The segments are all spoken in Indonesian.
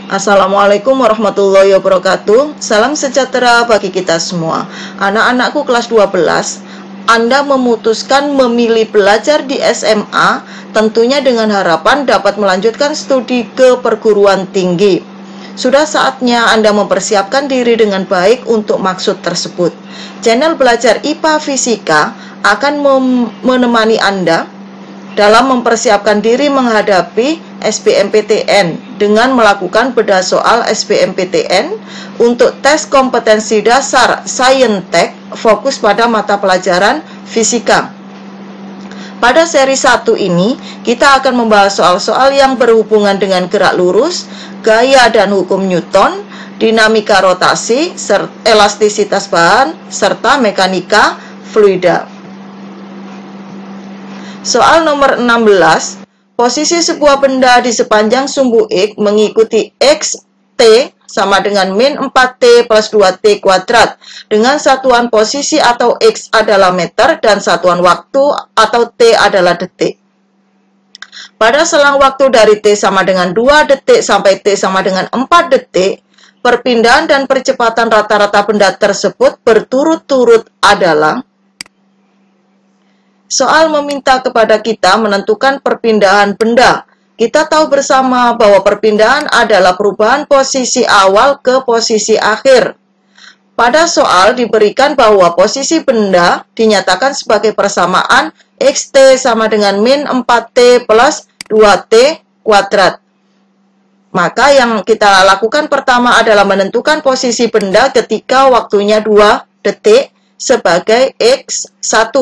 Assalamualaikum warahmatullahi wabarakatuh. Salam sejahtera bagi kita semua. Anak-anakku kelas 12, Anda memutuskan memilih belajar di SMA, tentunya dengan harapan dapat melanjutkan studi ke perguruan tinggi. Sudah saatnya Anda mempersiapkan diri dengan baik untuk maksud tersebut. Channel Belajar IPA Fisika akan menemani Anda dalam mempersiapkan diri menghadapi SBMPTN dengan melakukan bedah soal SBMPTN untuk tes kompetensi dasar Saintek fokus pada mata pelajaran fisika. Pada seri 1 ini, kita akan membahas soal-soal yang berhubungan dengan gerak lurus, gaya dan hukum Newton, dinamika rotasi, elastisitas bahan, serta mekanika fluida. Soal nomor 16, posisi sebuah benda di sepanjang sumbu X mengikuti X, T sama dengan min 4T plus 2T kuadrat dengan satuan posisi atau X adalah meter dan satuan waktu atau T adalah detik. Pada selang waktu dari T sama dengan 2 detik sampai T sama dengan 4 detik, perpindahan dan percepatan rata-rata benda tersebut berturut-turut adalah. Soal meminta kepada kita menentukan perpindahan benda. Kita tahu bersama bahwa perpindahan adalah perubahan posisi awal ke posisi akhir. Pada soal diberikan bahwa posisi benda dinyatakan sebagai persamaan XT sama dengan min 4T plus 2T kuadrat. Maka yang kita lakukan pertama adalah menentukan posisi benda ketika waktunya 2 detik sebagai X1.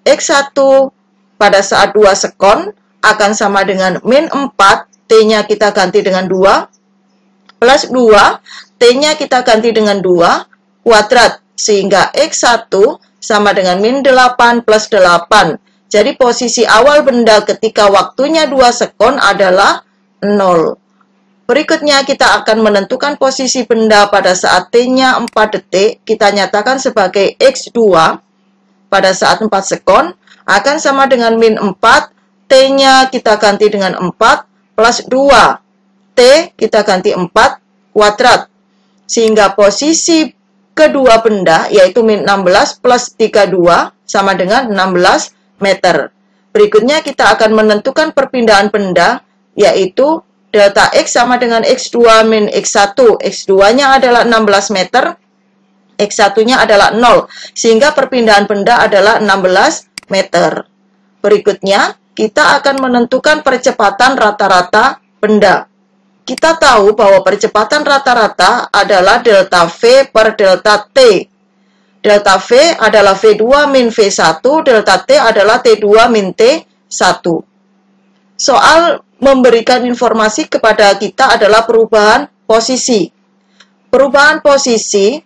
X1 pada saat 2 sekon akan sama dengan min 4, T-nya kita ganti dengan 2, plus 2, T-nya kita ganti dengan 2, kuadrat, sehingga X1 sama dengan min 8 plus 8. Jadi posisi awal benda ketika waktunya 2 sekon adalah 0. Berikutnya kita akan menentukan posisi benda pada saat T-nya 4 detik, kita nyatakan sebagai X2, pada saat 4 sekon akan sama dengan min 4, T-nya kita ganti dengan 4, plus 2, T kita ganti 4, kuadrat. Sehingga posisi kedua benda, yaitu min 16 plus 32, sama dengan 16 meter. Berikutnya kita akan menentukan perpindahan benda, yaitu delta X sama dengan X2 min X1. X2-nya adalah 16 meter, X1-nya adalah 0, sehingga perpindahan benda adalah 16 meter. Berikutnya, kita akan menentukan percepatan rata-rata benda. Kita tahu bahwa percepatan rata-rata adalah delta V per delta T. Delta V adalah V2 min V1, delta T adalah T2 min T1. Soal memberikan informasi kepada kita adalah perubahan posisi. Perubahan posisi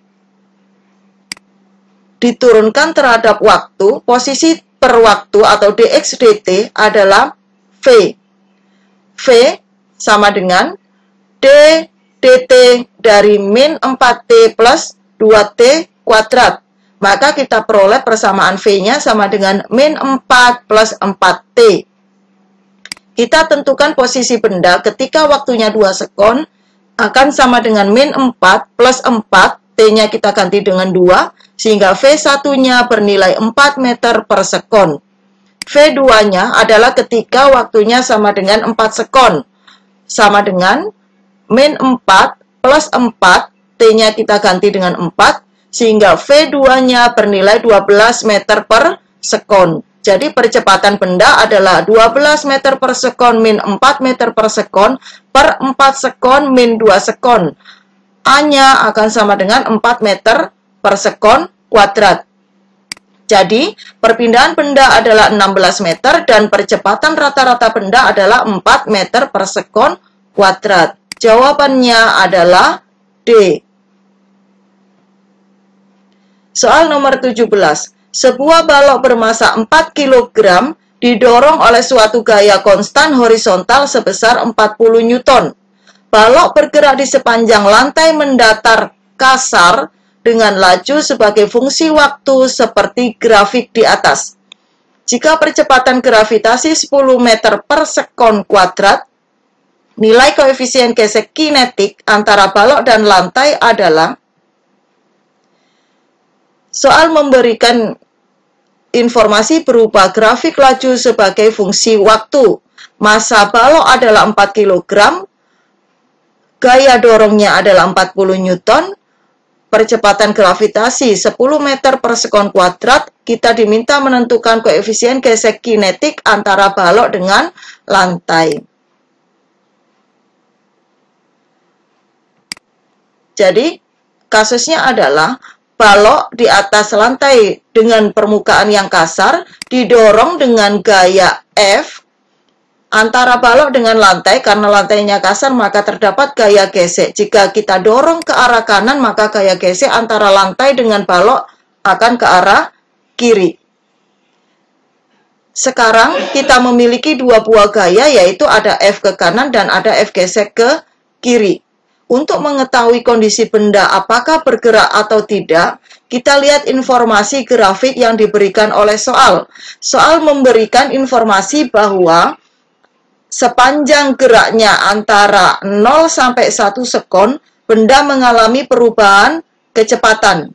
diturunkan terhadap waktu, posisi per waktu atau dx dt adalah V. V sama dengan d dt dari min 4T plus 2T kuadrat. Maka kita peroleh persamaan V-nya sama dengan min 4 plus 4T. Kita tentukan posisi benda ketika waktunya 2 sekon akan sama dengan min 4 plus 4, T-nya kita ganti dengan 2, sehingga V1-nya bernilai 4 meter per sekon. V2-nya adalah ketika waktunya sama dengan 4 sekon, sama dengan min 4 plus 4, T-nya kita ganti dengan 4, sehingga V2-nya bernilai 12 meter per sekon. Jadi percepatan benda adalah 12 meter per sekon min 4 meter per sekon per 4 sekon min 2 sekon. A-nya akan sama dengan 4 meter per sekon kuadrat. Jadi, perpindahan benda adalah 16 meter dan percepatan rata-rata benda adalah 4 meter per sekon kuadrat. Jawabannya adalah D. Soal nomor 17. Sebuah balok bermasa 4 kg didorong oleh suatu gaya konstan horizontal sebesar 40 Newton. Balok bergerak di sepanjang lantai mendatar kasar dengan laju sebagai fungsi waktu seperti grafik di atas. Jika percepatan gravitasi 10 meter per sekon kuadrat, nilai koefisien gesek kinetik antara balok dan lantai adalah, soal memberikan informasi berupa grafik laju sebagai fungsi waktu. Massa balok adalah 4 kg, gaya dorongnya adalah 40 Newton, percepatan gravitasi 10 meter per sekon kuadrat. Kita diminta menentukan koefisien gesek kinetik antara balok dengan lantai. Jadi, kasusnya adalah balok di atas lantai dengan permukaan yang kasar didorong dengan gaya F. Antara balok dengan lantai, karena lantainya kasar maka terdapat gaya gesek. Jika kita dorong ke arah kanan maka gaya gesek antara lantai dengan balok akan ke arah kiri. Sekarang kita memiliki dua buah gaya, yaitu ada F ke kanan dan ada F gesek ke kiri. Untuk mengetahui kondisi benda apakah bergerak atau tidak, kita lihat informasi grafik yang diberikan oleh soal. Soal memberikan informasi bahwa sepanjang geraknya antara 0 sampai 1 sekon, benda mengalami perubahan kecepatan.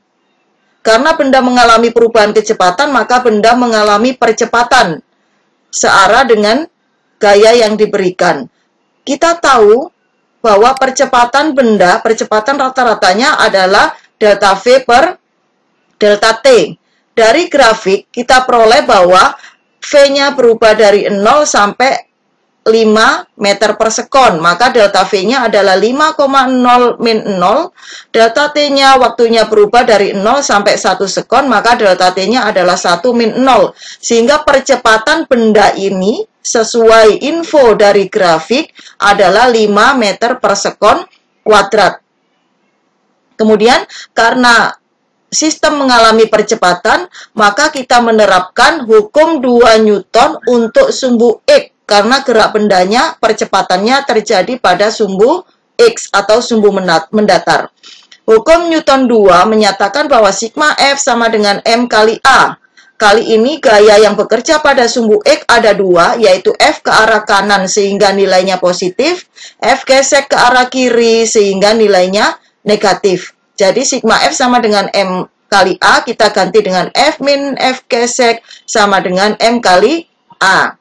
Karena benda mengalami perubahan kecepatan, maka benda mengalami percepatan searah dengan gaya yang diberikan. Kita tahu bahwa percepatan benda, percepatan rata-ratanya adalah delta V per delta T. Dari grafik, kita peroleh bahwa V-nya berubah dari 0 sampai 5 meter per sekon. Maka delta V-nya adalah 5,0 min 0. Delta T-nya waktunya berubah dari 0 sampai 1 sekon. Maka delta T-nya adalah 1 min 0. Sehingga percepatan benda ini sesuai info dari grafik adalah 5 meter per sekon kuadrat. Kemudian karena sistem mengalami percepatan, maka kita menerapkan hukum 2 Newton untuk sumbu X, karena gerak bendanya percepatannya terjadi pada sumbu X atau sumbu mendatar. Hukum Newton 2 menyatakan bahwa sigma F sama dengan M kali A. Kali ini gaya yang bekerja pada sumbu X ada dua, yaitu F ke arah kanan sehingga nilainya positif, F gesek ke arah kiri sehingga nilainya negatif. Jadi sigma F sama dengan M kali A, kita ganti dengan F min F gesek sama dengan M kali A.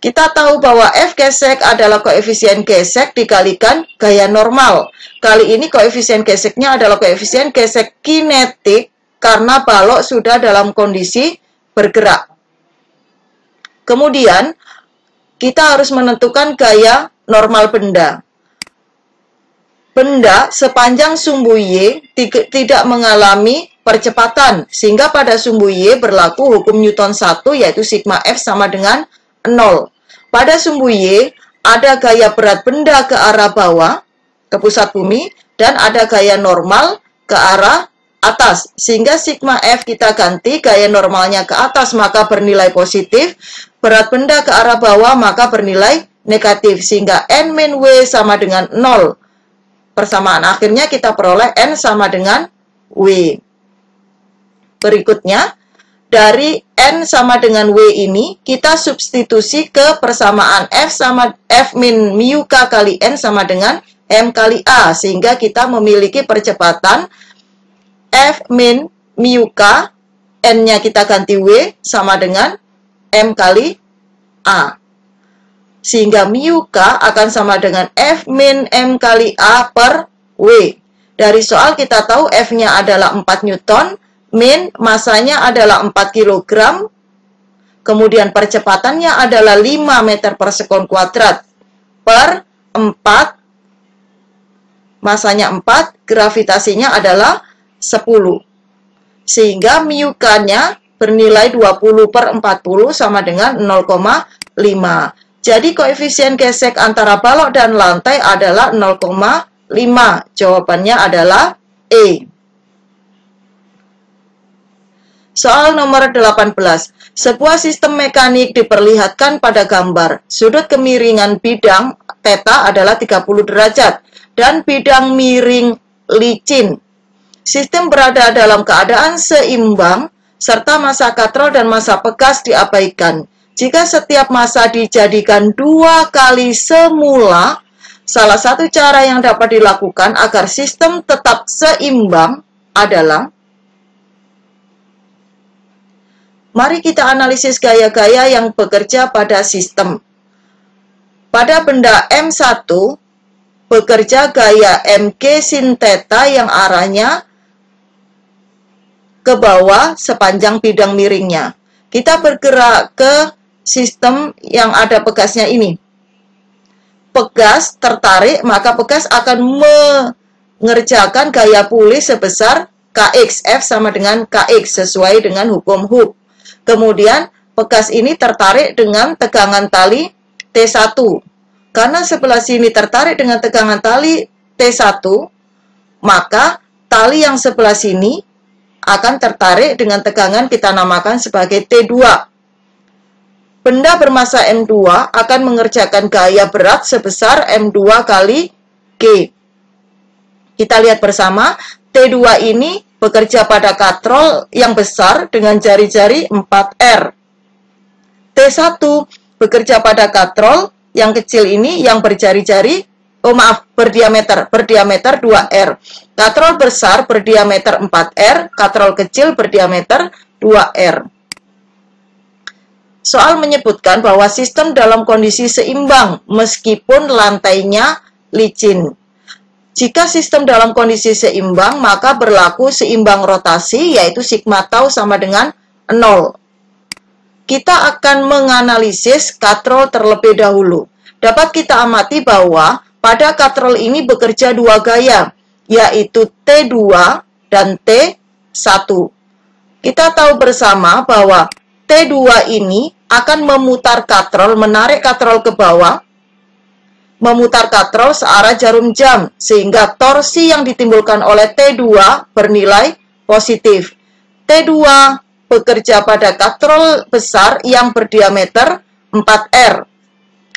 Kita tahu bahwa F gesek adalah koefisien gesek dikalikan gaya normal. Kali ini koefisien geseknya adalah koefisien gesek kinetik, karena balok sudah dalam kondisi bergerak. Kemudian, kita harus menentukan gaya normal benda. Benda sepanjang sumbu Y tidak mengalami percepatan, sehingga pada sumbu Y berlaku hukum Newton 1, yaitu sigma F sama dengan 0. Pada sumbu Y, ada gaya berat benda ke arah bawah, ke pusat bumi, dan ada gaya normal ke arah atas, sehingga sigma F kita ganti gaya normalnya ke atas maka bernilai positif, berat benda ke arah bawah maka bernilai negatif, sehingga N min W sama dengan 0. Persamaan akhirnya kita peroleh N sama dengan W. Berikutnya, dari N sama dengan W ini kita substitusi ke persamaan F min mu K kali N sama dengan M kali A, sehingga kita memiliki percepatan F min mu K, N-nya kita ganti W, sama dengan M kali A. Sehingga mu K akan sama dengan F min M kali A per W. Dari soal kita tahu F-nya adalah 4 Newton, min masanya adalah 4 kg, kemudian percepatannya adalah 5 meter per sekon kuadrat, per 4, masanya 4, gravitasinya adalah 10. Sehingga mu K-nya bernilai 20 per 40 sama dengan 0,5. Jadi koefisien gesek antara balok dan lantai adalah 0,5. Jawabannya adalah E. Soal nomor 18. Sebuah sistem mekanik diperlihatkan pada gambar. Sudut kemiringan bidang theta adalah 30 derajat dan bidang miring licin. Sistem berada dalam keadaan seimbang, serta massa katrol dan massa pegas diabaikan. Jika setiap massa dijadikan 2 kali semula, Salah satu cara yang dapat dilakukan agar sistem tetap seimbang adalah, mari kita analisis gaya-gaya yang bekerja pada sistem. Pada benda M1, bekerja gaya MG sin theta yang arahnya ke bawah sepanjang bidang miringnya. Kita bergerak ke sistem yang ada pegasnya ini. Pegas tertarik, maka pegas akan mengerjakan gaya pulih sebesar Kx, F sama dengan Kx sesuai dengan hukum Hooke. Kemudian pegas ini tertarik dengan tegangan tali T1. Karena sebelah sini tertarik dengan tegangan tali T1, maka tali yang sebelah sini akan tertarik dengan tegangan kita namakan sebagai T2. Benda bermassa M2 akan mengerjakan gaya berat sebesar M2 kali G. Kita lihat bersama, T2 ini bekerja pada katrol yang besar dengan jari-jari 4R. T1 bekerja pada katrol yang kecil ini yang berjari-jari, berdiameter 2R. Katrol besar berdiameter 4R, katrol kecil berdiameter 2R. Soal menyebutkan bahwa sistem dalam kondisi seimbang meskipun lantainya licin. Jika sistem dalam kondisi seimbang, maka berlaku seimbang rotasi, yaitu sigma tau sama dengan 0. Kita akan menganalisis katrol terlebih dahulu. Dapat kita amati bahwa pada katrol ini bekerja dua gaya, yaitu T2 dan T1. Kita tahu bersama bahwa T2 ini akan memutar katrol, menarik katrol ke bawah, memutar katrol searah jarum jam, sehingga torsi yang ditimbulkan oleh T2 bernilai positif. T2 bekerja pada katrol besar yang berdiameter 4R,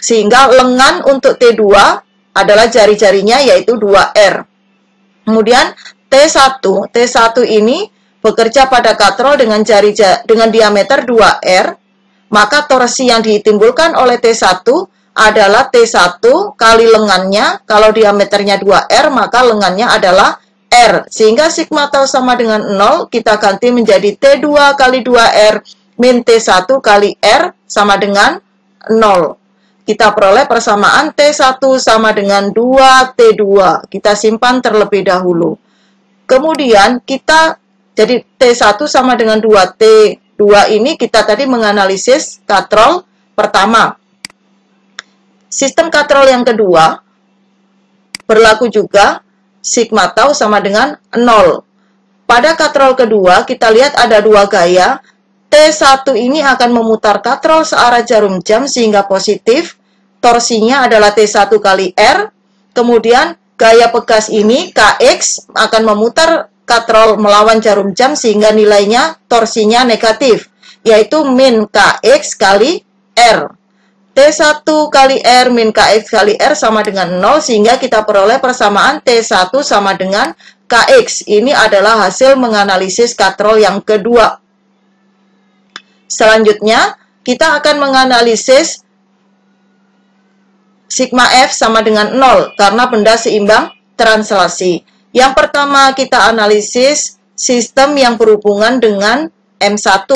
sehingga lengan untuk T2 adalah jari-jarinya yaitu 2R. Kemudian T1 ini bekerja pada katrol dengan diameter 2R, maka torsi yang ditimbulkan oleh T1 adalah T1 kali lengannya, kalau diameternya 2R, maka lengannya adalah R. Sehingga sigma tau sama dengan 0, kita ganti menjadi T2 kali 2R min T1 kali R sama dengan 0. Kita peroleh persamaan T1 sama dengan 2T2. Kita simpan terlebih dahulu. Kemudian jadi T1 sama dengan 2T2 ini kita tadi menganalisis katrol pertama. Sistem katrol yang kedua berlaku juga sigma tau sama dengan 0. Pada katrol kedua kita lihat ada dua gaya. T1 ini akan memutar katrol searah jarum jam sehingga positif. Torsinya adalah T1 kali R. Kemudian gaya pegas ini Kx akan memutar katrol melawan jarum jam sehingga nilainya torsinya negatif, yaitu min Kx kali R. T1 kali R min Kx kali R sama dengan 0, sehingga kita peroleh persamaan T1 sama dengan Kx. Ini adalah hasil menganalisis katrol yang kedua. Selanjutnya, kita akan menganalisis sigma F sama dengan 0, karena benda seimbang translasi. Yang pertama kita analisis sistem yang berhubungan dengan M1.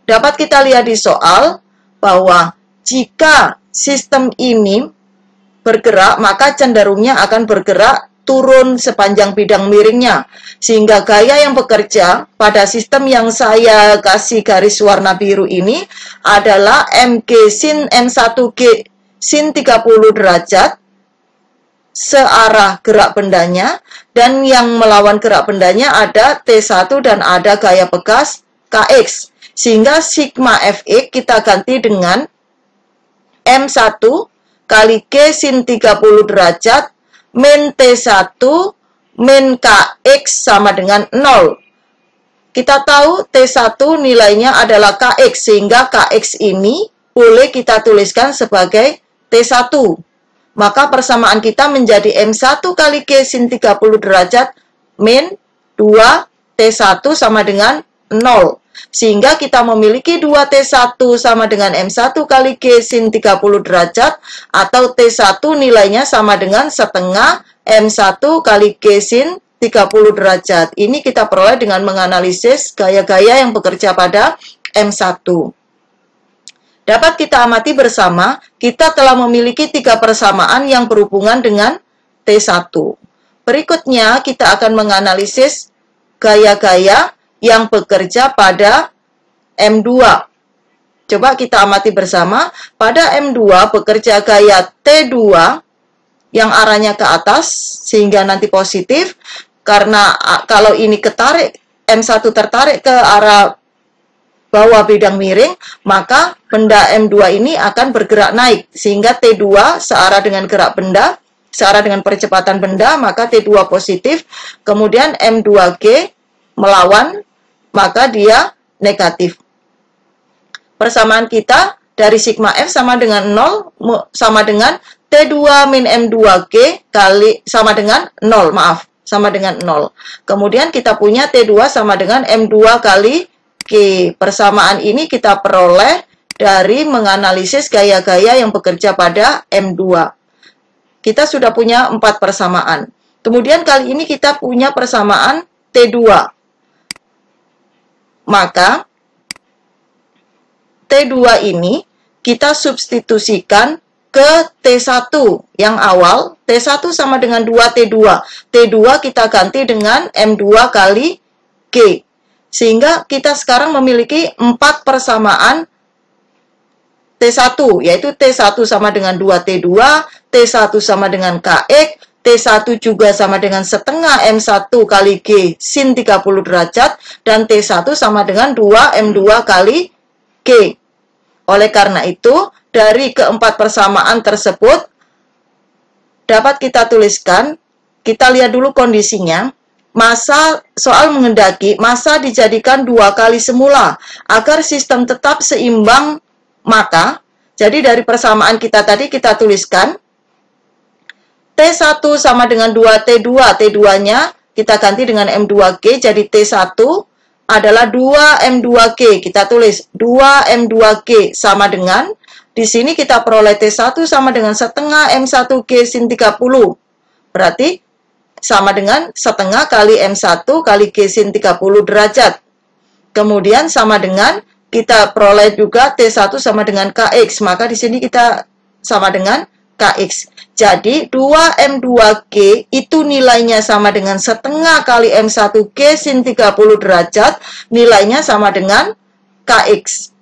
Dapat kita lihat di soal bahwa jika sistem ini bergerak, maka cenderungnya akan bergerak turun sepanjang bidang miringnya. Sehingga gaya yang bekerja pada sistem yang saya kasih garis warna biru ini adalah MG sin M1G sin 30 derajat searah gerak bendanya, dan yang melawan gerak bendanya ada T1 dan ada gaya pegas Kx. Sehingga sigma Fx kita ganti dengan M1 kali G sin 30 derajat min T1 min Kx sama dengan 0. Kita tahu T1 nilainya adalah Kx, sehingga Kx ini boleh kita tuliskan sebagai T1. Maka persamaan kita menjadi M1 kali G sin 30 derajat min 2 T1 sama dengan 0. Sehingga kita memiliki 2T1 sama dengan M1 kali G sin 30 derajat, atau T1 nilainya sama dengan setengah M1 kali G sin 30 derajat. Ini kita peroleh dengan menganalisis gaya-gaya yang bekerja pada M1. Dapat kita amati bersama, kita telah memiliki 3 persamaan yang berhubungan dengan T1. Berikutnya, kita akan menganalisis gaya-gaya yang bekerja pada M2. Coba kita amati bersama, pada M2 bekerja gaya T2 yang arahnya ke atas, sehingga nanti positif, karena kalau ini ketarik, M1 tertarik ke arah bawah bidang miring, maka benda M2 ini akan bergerak naik, sehingga T2 searah dengan gerak benda, searah dengan percepatan benda, maka T2 positif, kemudian M2G melawan, maka dia negatif. Persamaan kita dari sigma F sama dengan 0, sama dengan T2 min M2G kali, sama dengan 0, maaf, sama dengan 0. Kemudian kita punya T2 sama dengan M2 kali G. Persamaan ini kita peroleh dari menganalisis gaya-gaya yang bekerja pada M2. Kita sudah punya 4 persamaan. Kemudian kali ini kita punya persamaan T2. Maka T2 ini kita substitusikan ke T1 yang awal. T1 sama dengan 2T2. T2 kita ganti dengan M2 kali G. Sehingga kita sekarang memiliki 4 persamaan T1, yaitu T1 sama dengan 2T2, T1 sama dengan KX, T1 juga sama dengan setengah M1 kali G sin 30 derajat, dan T1 sama dengan 2M2 kali G. Oleh karena itu, dari keempat persamaan tersebut, dapat kita tuliskan, kita lihat dulu kondisinya. Massa, soal menghendaki massa dijadikan 2 kali semula agar sistem tetap seimbang, maka jadi dari persamaan kita tadi kita tuliskan T1 sama dengan 2T2, T2-nya kita ganti dengan M2G, jadi T1 adalah 2M2G, kita tulis 2M2G sama dengan, di sini kita peroleh T1 sama dengan setengah M1G sin 30, berarti sama dengan setengah kali M1 kali G sin 30 derajat. Kemudian sama dengan, kita peroleh juga T1 sama dengan KX, maka di sini kita sama dengan KX. Jadi 2M2G itu nilainya sama dengan setengah kali M1G sin 30 derajat, nilainya sama dengan KX.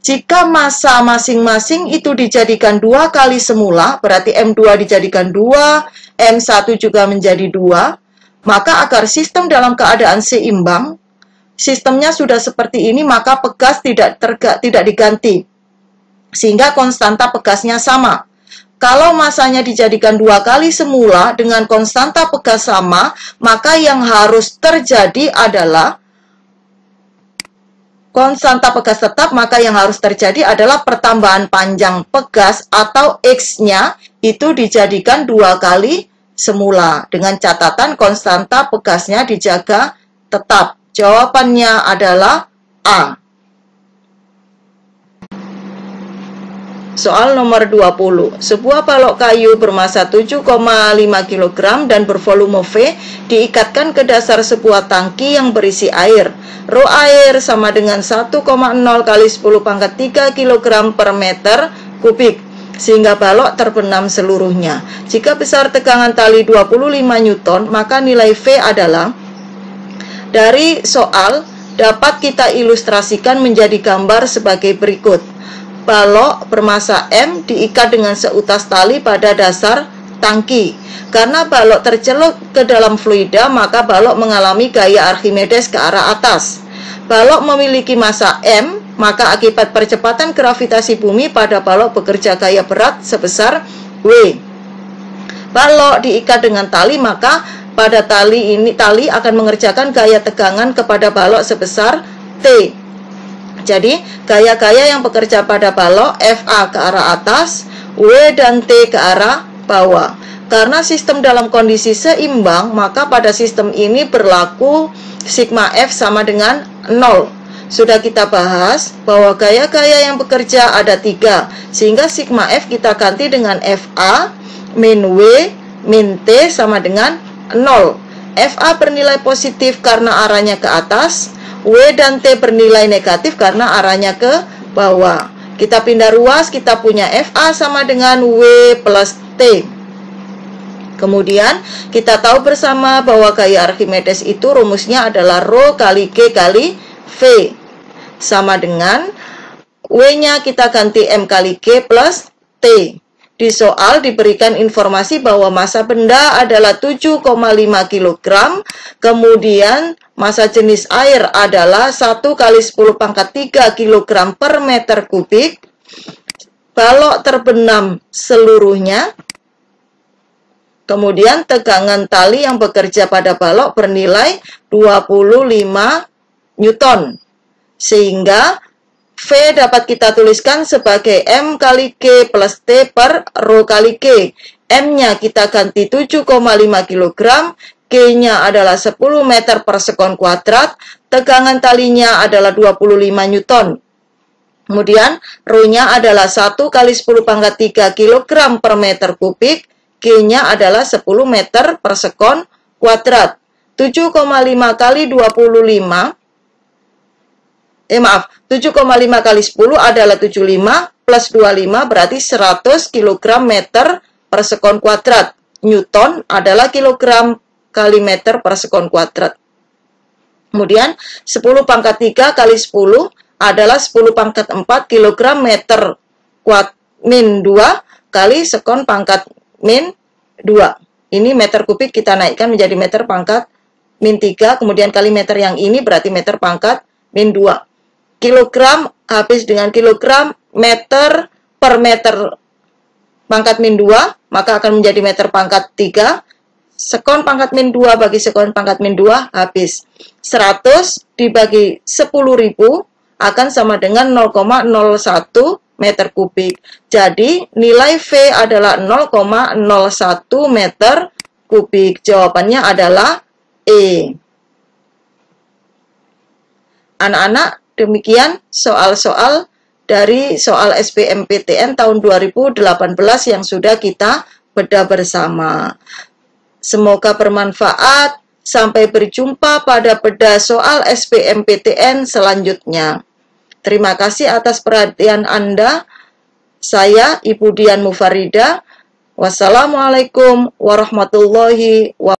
Jika massa masing-masing itu dijadikan 2 kali semula, berarti M2 dijadikan 2, M1 juga menjadi 2, maka agar sistem dalam keadaan seimbang, sistemnya sudah seperti ini, maka pegas tidak diganti, sehingga konstanta pegasnya sama. Kalau massanya dijadikan 2 kali semula dengan konstanta pegas sama, maka yang harus terjadi adalah konstanta pegas tetap, maka yang harus terjadi adalah pertambahan panjang pegas atau X-nya itu dijadikan 2 kali semula. Dengan catatan konstanta pegasnya dijaga tetap. Jawabannya adalah A. Soal nomor 20. Sebuah balok kayu bermasa 7,5 kg dan bervolume V diikatkan ke dasar sebuah tangki yang berisi air. Rho air sama dengan 1,0 kali 10 pangkat 3 kg per meter kubik, sehingga balok terbenam seluruhnya. Jika besar tegangan tali 25 Newton, maka nilai V adalah, dari soal dapat kita ilustrasikan menjadi gambar sebagai berikut. Balok bermasa M diikat dengan seutas tali pada dasar tangki. Karena balok tercelup ke dalam fluida, maka balok mengalami gaya Archimedes ke arah atas. Balok memiliki massa M, maka akibat percepatan gravitasi bumi pada balok bekerja gaya berat sebesar W. Balok diikat dengan tali, maka pada tali akan mengerjakan gaya tegangan kepada balok sebesar T. Jadi, gaya-gaya yang bekerja pada balok FA ke arah atas, W dan T ke arah bawah. Karena sistem dalam kondisi seimbang, maka pada sistem ini berlaku sigma F sama dengan 0. Sudah kita bahas bahwa gaya-gaya yang bekerja ada 3, sehingga sigma F kita ganti dengan FA min W min T sama dengan 0. FA bernilai positif karena arahnya ke atas, W dan T bernilai negatif karena arahnya ke bawah. Kita pindah ruas, kita punya FA sama dengan W plus T. Kemudian kita tahu bersama bahwa gaya Archimedes itu rumusnya adalah Rho kali G kali V. Sama dengan W-nya kita ganti M kali G plus T. Di soal diberikan informasi bahwa massa benda adalah 7,5 kg, kemudian massa jenis air adalah 1 kali 10 pangkat 3 kg per meter kubik. Balok terbenam seluruhnya. Kemudian tegangan tali yang bekerja pada balok bernilai 25 Newton. Sehingga V dapat kita tuliskan sebagai M kali G plus T per Rho kali G. M-nya kita ganti 7,5 kg, G-nya adalah 10 meter per sekon kuadrat, tegangan talinya adalah 25 Newton. Kemudian Rho-nya adalah 1 kali 10 pangkat 3 kg per meter kubik, G-nya adalah 10 meter per sekon kuadrat. 7,5 kali 25, 7,5 kali 10 adalah 75, plus 25 berarti 100 kg meter per sekon kuadrat. Newton adalah kilogram kali meter per sekon kuadrat. Kemudian 10 pangkat 3 kali 10 adalah 10 pangkat 4 kg meter min 2 kali sekon pangkat min 2. Ini meter kubik kita naikkan menjadi meter pangkat min 3, kemudian kali meter yang ini berarti meter pangkat min 2. Kilogram habis dengan kilogram, meter per meter pangkat min 2, maka akan menjadi meter pangkat 3. Sekon pangkat min 2 bagi sekon pangkat min 2 habis. 100 dibagi 10.000 akan sama dengan 0,01 meter kubik. Jadi, nilai V adalah 0,01 meter kubik. Jawabannya adalah E. Anak-anak, demikian soal-soal dari soal SBMPTN tahun 2018 yang sudah kita bedah bersama. Semoga bermanfaat. Sampai berjumpa pada bedah soal SBMPTN selanjutnya. Terima kasih atas perhatian Anda. Saya Ibu Dian Mufarida. Wassalamualaikum warahmatullahi wabarakatuh.